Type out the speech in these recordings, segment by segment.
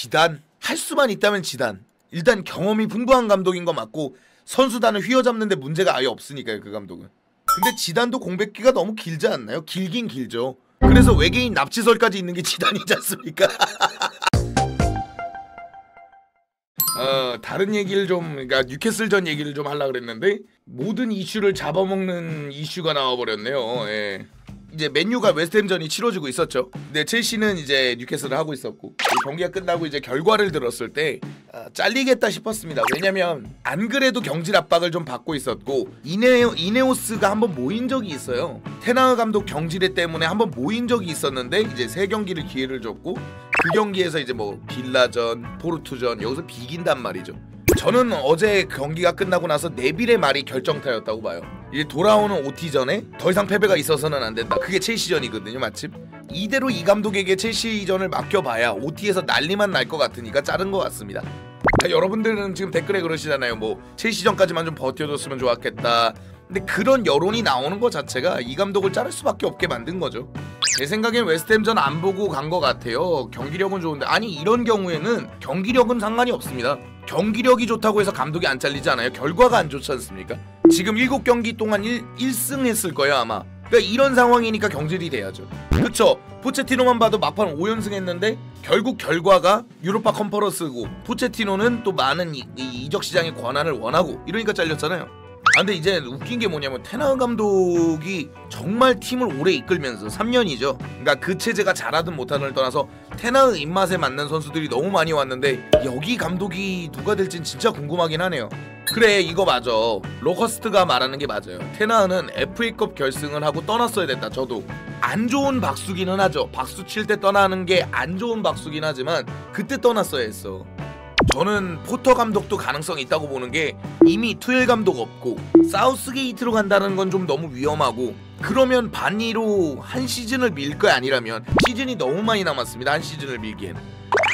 지단 할 수만 있다면 지단. 일단 경험이 풍부한 감독인 거 맞고 선수단을 휘어잡는데 문제가 아예 없으니까요 그 감독은. 근데 지단도 공백기가 너무 길지 않나요? 길긴 길죠. 그래서 외계인 납치설까지 있는 게 지단이지 않습니까? 다른 얘기를 좀, 그러니까 뉴캐슬전 얘기를 좀 하려고 그랬는데 모든 이슈를 잡아먹는 이슈가 나와버렸네요. 예. 이제 맨유가 웨스트햄전이 치러지고 있었죠. 근데 첼시는 이제 뉴캐슬을 하고 있었고 경기가 끝나고 이제 결과를 들었을 때 잘리겠다 싶었습니다. 왜냐면 안 그래도 경질 압박을 좀 받고 있었고 이네오스가 한번 모인 적이 있어요. 테나흐 감독 경질에 때문에 한번 모인 적이 있었는데 이제 3경기를 기회를 줬고 그 경기에서 이제 뭐 빌라전, 포르투전 여기서 비긴단 말이죠. 저는 어제 경기가 끝나고 나서 네빌의 말이 결정타였다고 봐요. 이제 돌아오는 OT전에 더 이상 패배가 있어서는 안 된다. 그게 첼시전이거든요 마침. 이대로 이 감독에게 첼시전을 맡겨봐야 OT에서 난리만 날 것 같으니까 자른 것 같습니다. 여러분들은 지금 댓글에 그러시잖아요. 뭐 첼시전까지만 좀 버텨줬으면 좋았겠다. 근데 그런 여론이 나오는 것 자체가 이 감독을 자를 수밖에 없게 만든 거죠. 제 생각엔 웨스트햄전 안 보고 간 것 같아요. 경기력은 좋은데 아니 이런 경우에는 경기력은 상관이 없습니다. 경기력이 좋다고 해서 감독이 안 잘리지 않아요. 결과가 안 좋지 않습니까? 지금 7경기 동안 1승 했을 거예요 아마. 그러니까 이런 상황이니까 경질이 돼야죠. 그쵸? 포체티노만 봐도 막판 5연승 했는데 결국 결과가 유로파 컨퍼런스고 포체티노는 또 많은 이적 시장의 권한을 원하고 이러니까 잘렸잖아요. 근데 이제 웃긴 게 뭐냐면 테나흐 감독이 정말 팀을 오래 이끌면서 3년이죠. 그러니까 그 체제가 잘하든 못하든을 떠나서 테나흐 입맛에 맞는 선수들이 너무 많이 왔는데 여기 감독이 누가 될진 진짜 궁금하긴 하네요. 그래 이거 맞아. 로커스트가 말하는 게 맞아요. 테나흐는 FA컵 결승을 하고 떠났어야 됐다. 저도 안 좋은 박수기는 하죠. 박수 칠 때 떠나는 게 안 좋은 박수긴 하지만 그때 떠났어야 했어. 저는 포터 감독도 가능성이 있다고 보는 게 이미 투엘 감독 없고 사우스게이트로 간다는 건 좀 너무 위험하고 그러면 반니로 한 시즌을 밀 거 아니라면 시즌이 너무 많이 남았습니다. 한 시즌을 밀기엔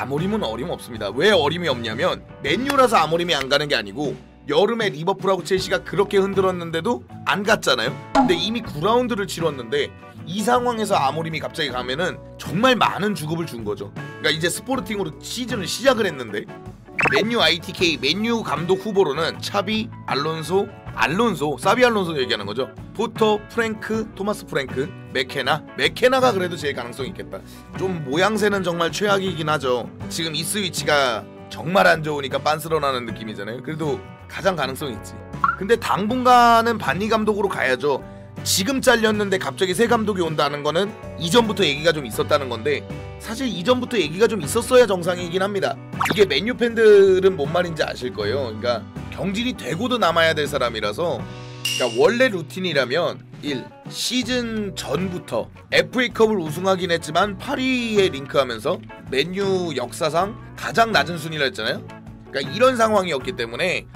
아모림은 어림없습니다. 왜 어림이 없냐면 맨유라서 아모림이 안 가는 게 아니고 여름에 리버풀하고 첼시가 그렇게 흔들었는데도 안 갔잖아요. 근데 이미 9라운드를 치렀는데 이 상황에서 아모림이 갑자기 가면은 정말 많은 주급을 준 거죠. 그러니까 이제 스포르팅으로 시즌을 시작을 했는데 맨유 ITK 맨유 감독 후보로는 차비, 알론소, 사비 알론소 얘기하는 거죠. 포터, 프랭크, 토마스 프랭크, 맥케나가 그래도 제일 가능성이 있겠다. 좀 모양새는 정말 최악이긴 하죠. 지금 이스위치가 정말 안 좋으니까 빤스러나는 느낌이잖아요. 그래도 가장 가능성이 있지. 근데 당분간은 반니 감독으로 가야죠. 지금 잘렸는데 갑자기 새 감독이 온다는 거는 이전부터 얘기가 좀 있었다는 건데 사실 이전부터 얘기가 좀 있었어야 정상이긴 합니다. 이게 맨유 팬들은 뭔 말인지 아실 거예요. 그러니까 경질이 되고도 남아야 될 사람이라서 그러니까 원래 루틴이라면 1. 시즌 전부터 FA컵을 우승하긴 했지만 8위에 링크하면서 맨유 역사상 가장 낮은 순위라 했잖아요. 그러니까 이런 상황이었기 때문에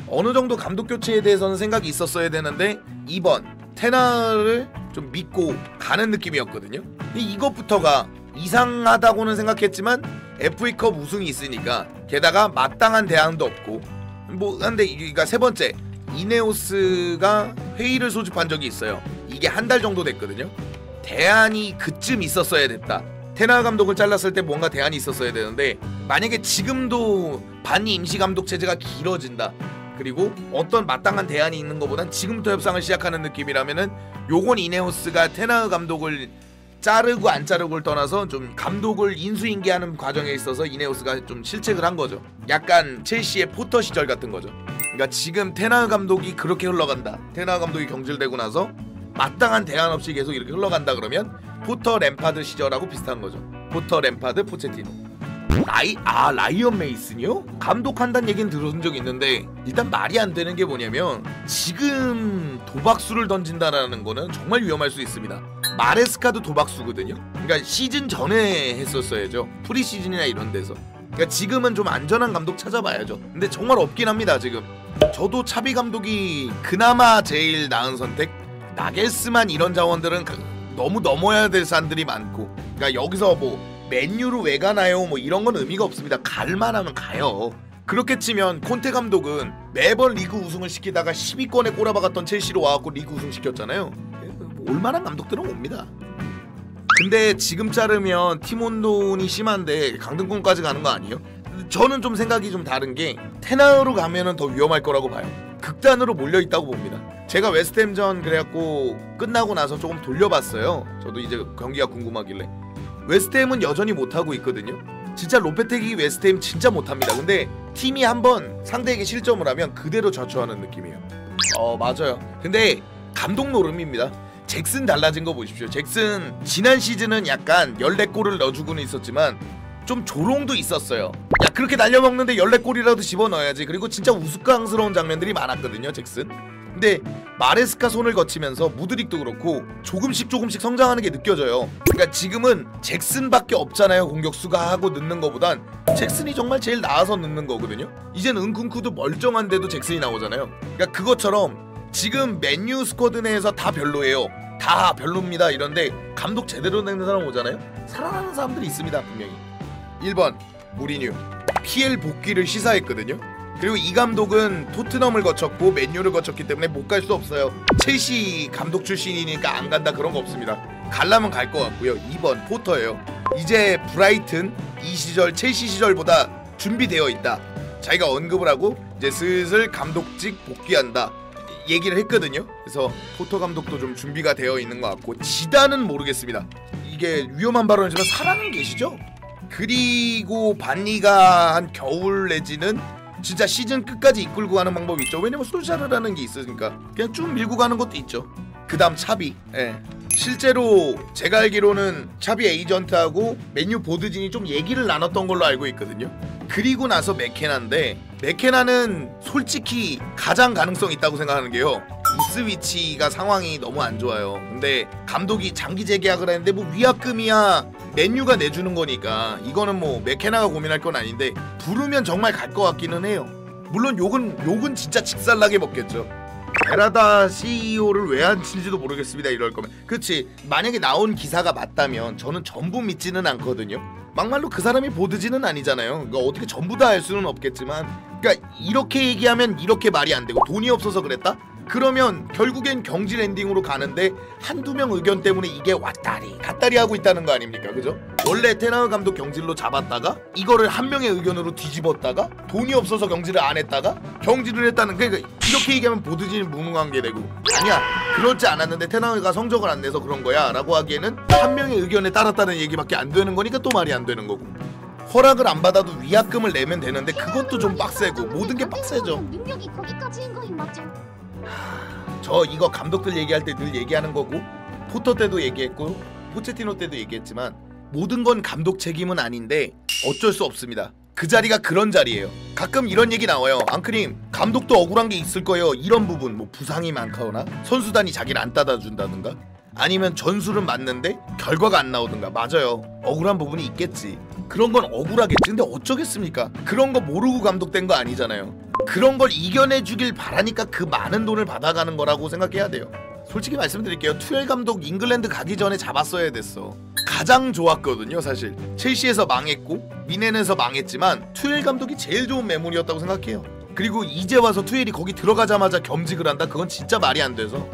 어느 정도 감독 교체에 대해서는 생각이 있었어야 되는데 이번 테나흐를 좀 믿고 가는 느낌이었거든요. 이것부터가 이상하다고는 생각했지만 FA컵 우승이 있으니까 게다가 마땅한 대안도 없고 뭐 한데 그러니까 세 번째 이네오스가 회의를 소집한 적이 있어요. 이게 한 달 정도 됐거든요. 대안이 그쯤 있었어야 됐다. 테나흐 감독을 잘랐을 때 뭔가 대안이 있었어야 되는데 만약에 지금도 반니 임시감독 체제가 길어진다. 그리고 어떤 마땅한 대안이 있는 것보단 지금부터 협상을 시작하는 느낌이라면은 요건 이네오스가 테나흐 감독을 자르고 안 자르고를 떠나서 좀 감독을 인수인계하는 과정에 있어서 이네오스가 좀 실책을 한 거죠. 약간 첼시의 포터 시절 같은 거죠. 그러니까 지금 테나흐 감독이 그렇게 흘러간다. 테나흐 감독이 경질되고 나서 마땅한 대안 없이 계속 이렇게 흘러간다 그러면 포터 램파드 시절하고 비슷한 거죠. 포터 램파드 포체티노. 라이언 메이슨이요? 감독한다는 얘기는 들은 적이 있는데 일단 말이 안 되는 게 뭐냐면 지금 도박수를 던진다라는 거는 정말 위험할 수 있습니다. 마레스카도 도박수거든요. 그러니까 시즌 전에 했었어야죠. 프리시즌이나 이런 데서. 그러니까 지금은 좀 안전한 감독 찾아봐야죠. 근데 정말 없긴 합니다 지금. 저도 차비 감독이 그나마 제일 나은 선택. 나겔스만 이런 자원들은 너무 넘어야 될 산들이 많고 그러니까 여기서 뭐 맨유로 왜 가나요? 뭐 이런 건 의미가 없습니다. 갈만하면 가요. 그렇게 치면 콘테 감독은 매번 리그 우승을 시키다가 10위권에 꼬라박았던 첼시로 와갖고 리그 우승 시켰잖아요. 올만한 감독들은 옵니다. 근데 지금 자르면 팀 혼돈이 심한데 강등권까지 가는 거 아니에요? 저는 좀 생각이 좀 다른 게 테나으로 가면은 더 위험할 거라고 봐요. 극단으로 몰려 있다고 봅니다. 제가 웨스트햄전 그래갖고 끝나고 나서 조금 돌려봤어요. 저도 이제 경기가 궁금하길래. 웨스트햄은 여전히 못하고 있거든요. 진짜 로페테기 웨스트햄 진짜 못합니다. 근데 팀이 한번 상대에게 실점을 하면 그대로 저주하는 느낌이에요. 맞아요. 근데 감독 노름입니다. 잭슨 달라진 거 보십시오. 잭슨 지난 시즌은 약간 14골을 넣어주고는 있었지만 좀 조롱도 있었어요. 야, 그렇게 날려먹는데 14골이라도 집어넣어야지. 그리고 진짜 우스꽝스러운 장면들이 많았거든요, 잭슨. 근데 마레스카 손을 거치면서 무드릭도 그렇고 조금씩 성장하는 게 느껴져요. 그러니까 지금은 잭슨밖에 없잖아요. 공격수가 하고 넣는 거보단 잭슨이 정말 제일 나아서 넣는 거거든요. 이젠 은쿤쿠도 멀쩡한데도 잭슨이 나오잖아요. 그러니까 그것처럼 지금 맨유 스쿼드 내에서 다 별로예요. 다 별로입니다. 이런데 감독 제대로 내는 사람 오잖아요. 살아나는 사람들이 있습니다. 분명히. 1번 무리뉴 PL 복귀를 시사했거든요. 그리고 이 감독은 토트넘을 거쳤고 맨유를 거쳤기 때문에 못 갈 수 없어요. 첼시 감독 출신이니까 안 간다 그런 거 없습니다. 갈라면 갈 것 같고요. 2번 포터예요. 이제 브라이튼 이 시절 첼시 시절보다 준비되어 있다. 자기가 언급을 하고 이제 슬슬 감독직 복귀한다 얘기를 했거든요. 그래서 포터 감독도 좀 준비가 되어 있는 것 같고 지단은 모르겠습니다. 이게 위험한 발언이지만 살아는 계시죠? 그리고 반니가 한 겨울 내지는 진짜 시즌 끝까지 이끌고 가는 방법이 있죠. 왜냐면 솔샤르라는 게 있으니까 그냥 쭉 밀고 가는 것도 있죠. 그 다음 차비. 실제로 제가 알기로는 차비 에이전트하고 맨유 보드진이 좀 얘기를 나눴던 걸로 알고 있거든요. 그리고 나서 맥케나인데 맥케나는 솔직히 가장 가능성 있다고 생각하는 게요. 이스위치가 상황이 너무 안 좋아요. 근데 감독이 장기 재계약을 했는데 뭐 위약금이야 맨유가 내주는 거니까 이거는 뭐 맥케나가 고민할 건 아닌데 부르면 정말 갈 것 같기는 해요. 물론 욕은 진짜 직살나게 먹겠죠. 베라다 CEO를 왜 안 친지도 모르겠습니다. 이럴 거면. 그렇지. 만약에 나온 기사가 맞다면 저는 전부 믿지는 않거든요. 막말로 그 사람이 보드지는 아니잖아요. 그러니까 어떻게 전부 다 알 수는 없겠지만 그러니까 이렇게 얘기하면 이렇게 말이 안 되고 돈이 없어서 그랬다? 그러면 결국엔 경질 엔딩으로 가는데 한두 명 의견 때문에 이게 왔다리 갔다리 하고 있다는 거 아닙니까? 그죠? 원래 테나흐 감독 경질로 잡았다가 이거를 한 명의 의견으로 뒤집었다가 돈이 없어서 경질을 안 했다가 경질을 했다는 그러니까 이렇게 얘기하면 보드진이 무능한 게 되고 아니야 그렇지 않았는데 테나흐가 성적을 안 내서 그런 거야 라고 하기에는 한 명의 의견에 따랐다는 얘기밖에 안 되는 거니까 또 말이 안 되는 거고 허락을 안 받아도 위약금을 내면 되는데 그것도 좀 빡세고 모든 게 빡세죠. 능력이 거기까지인 거임 맞죠? 저 이거 감독들 얘기할 때 늘 얘기하는 거고 포터 때도 얘기했고 포체티노 때도 얘기했지만 모든 건 감독 책임은 아닌데 어쩔 수 없습니다. 그 자리가 그런 자리예요. 가끔 이런 얘기 나와요. 앙크님 감독도 억울한 게 있을 거예요. 이런 부분 뭐 부상이 많거나 선수단이 자기를 안 따다준다든가 아니면 전술은 맞는데 결과가 안 나오든가 맞아요. 억울한 부분이 있겠지. 그런 건 억울하겠지. 근데 어쩌겠습니까? 그런 거 모르고 감독된 거 아니잖아요. 그런 걸 이겨내주길 바라니까 그 많은 돈을 받아가는 거라고 생각해야 돼요. 솔직히 말씀드릴게요. 투엘 감독 잉글랜드 가기 전에 잡았어야 됐어. 가장 좋았거든요 사실. 첼시에서 망했고 미넨에서 망했지만 투엘 감독이 제일 좋은 매물이었다고 생각해요. 그리고 이제 와서 투엘이 거기 들어가자마자 겸직을 한다? 그건 진짜 말이 안 돼서